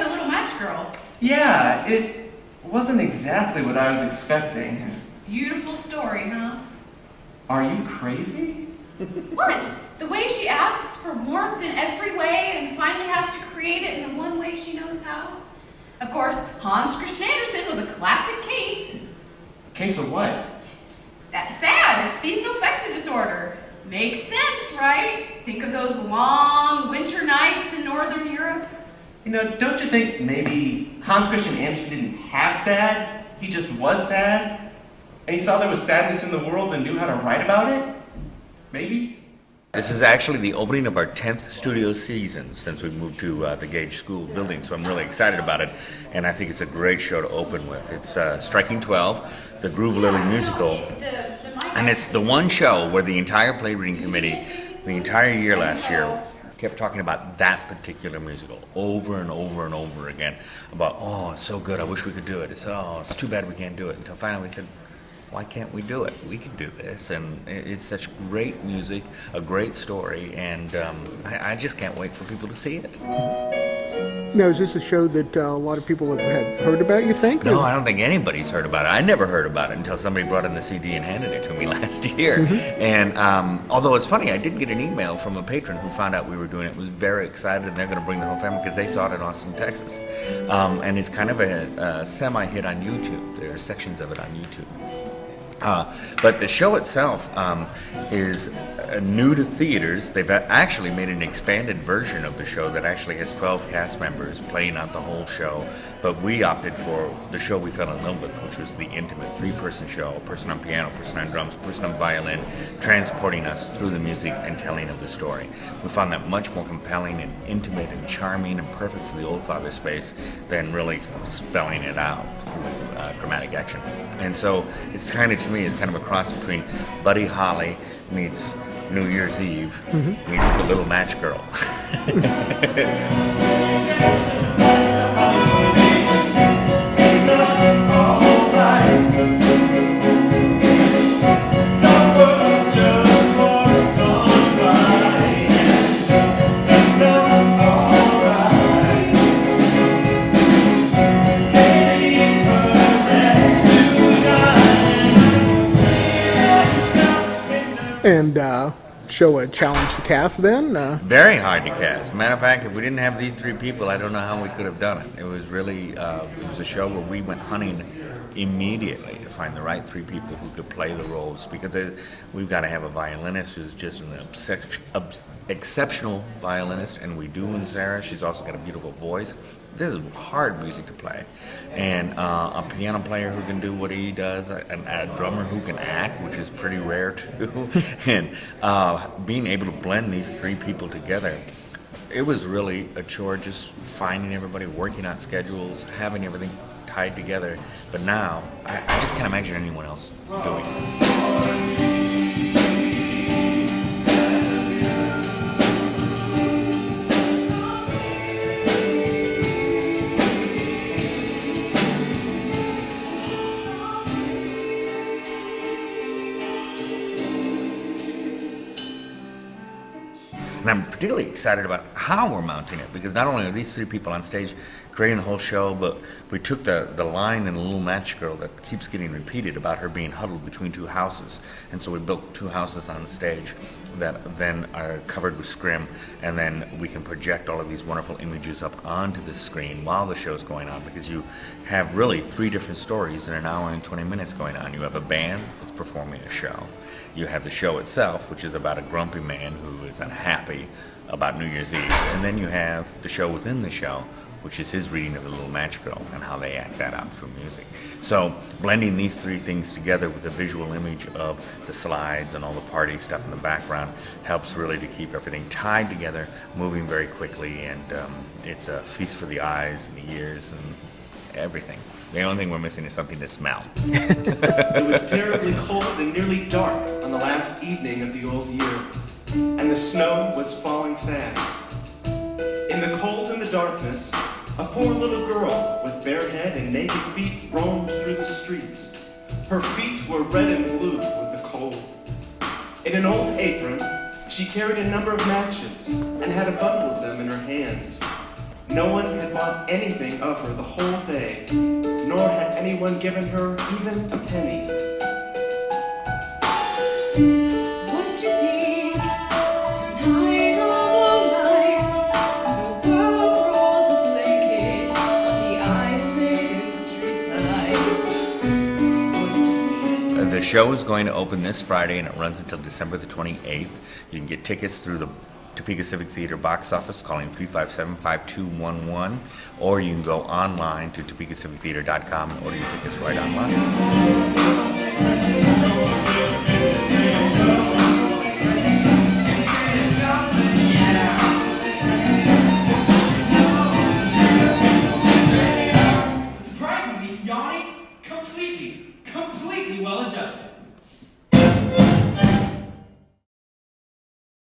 the Little Match Girl. Yeah, it wasn't exactly what I was expecting. Beautiful story, huh? Are you crazy? What? The way she asks for warmth in every way and finally has to create it in the one way she knows how? Of course, Hans Christian Andersen was a classic case. Case of what? SAD, seasonal affective disorder. Makes sense, right? Think of those long winter nights in Northern Europe. You know, don't you think maybe Hans Christian Andersen didn't have sad? He just was sad? And he saw there was sadness in the world and knew how to write about it? Maybe? This is actually the opening of our 10th studio season since we moved to the Gage School building, so I'm really excited about it, and I think it's a great show to open with. It's Striking 12, the Groove Lily musical, and it's the one show where the entire play reading committee, the entire year last year, kept talking about that particular musical over and over and over again, about, oh, it's so good, I wish we could do it. It's too bad we can't do it, until finally we said, why can't we do it? We can do this, and it's such great music, a great story, and I just can't wait for people to see it. Now, is this a show that a lot of people have heard about, you think? No, I don't think anybody's heard about it. I never heard about it until somebody brought in the CD and handed it to me last year. Mm-hmm. And although it's funny, I did get an email from a patron who found out we were doing it, was very excited, and they're going to bring the whole family because they saw it in Austin, Texas. And it's kind of a semi-hit on YouTube. There are sections of it on YouTube. But the show itself is new to theaters. They've actually made an expanded version of the show that actually has 12 cast members playing out the whole show. But we opted for the show we fell in love with, which was the intimate three-person show, a person on piano, a person on drums, a person on violin, transporting us through the music and telling of the story. We found that much more compelling and intimate and charming and perfect for the Old Father space than really spelling it out through dramatic action. And so it's kind of, to me, it's kind of a cross between Buddy Holly meets New Year's Eve meets The Little Match Girl. And show challenge the cast then? Very hard to cast. Matter of fact, if we didn't have these three people, I don't know how we could have done it. It was really, it was a show where we went hunting immediately to find the right three people who could play the roles, because we've got to have a violinist who's just an exceptional violinist, and we do in Sarah. She's also got a beautiful voice. This is hard music to play, and a piano player who can do what he does, a drummer who can act, which is pretty rare too, and being able to blend these three people together. It was really a chore, just finding everybody, working out schedules, having everything tied together. But now, I just can't imagine anyone else doing it. And I'm particularly excited about how we're mounting it, because not only are these three people on stage creating the whole show, but we took the line in The Little Match Girl that keeps getting repeated about her being huddled between two houses. And so we built two houses on stage that then are covered with scrim, and then we can project all of these wonderful images up onto the screen while the show's going on, because you have really three different stories in an hour and 20 minutes going on. You have a band that's performing a show. You have the show itself, which is about a grumpy man who is unhappy about New Year's Eve. And then you have the show within the show, which is his reading of The Little Match Girl and how they act that out through music. So blending these three things together with a visual image of the slides and all the party stuff in the background helps really to keep everything tied together, moving very quickly, and it's a feast for the eyes and the ears and everything. The only thing we're missing is something to smell. It was terribly cold and nearly dark on the last evening of the old year, and the snow was falling fast. In the cold and the darkness, a poor little girl with bare head and naked feet roamed through the streets. Her feet were red and blue with the cold. In an old apron, she carried a number of matches and had a bundle of them in her hands. No one had bought anything of her the whole day, nor had anyone given her even a penny. What did you think? Tonight all night, the world rolls a blanket on the isolated streetlights. What did you think? The show is going to open this Friday and it runs until December the 28th. You can get tickets through the Topeka Civic Theater box office calling 357-5211, or you can go online to topekacivictheater.com and order your tickets right online. Surprisingly, Yanni, completely well adjusted.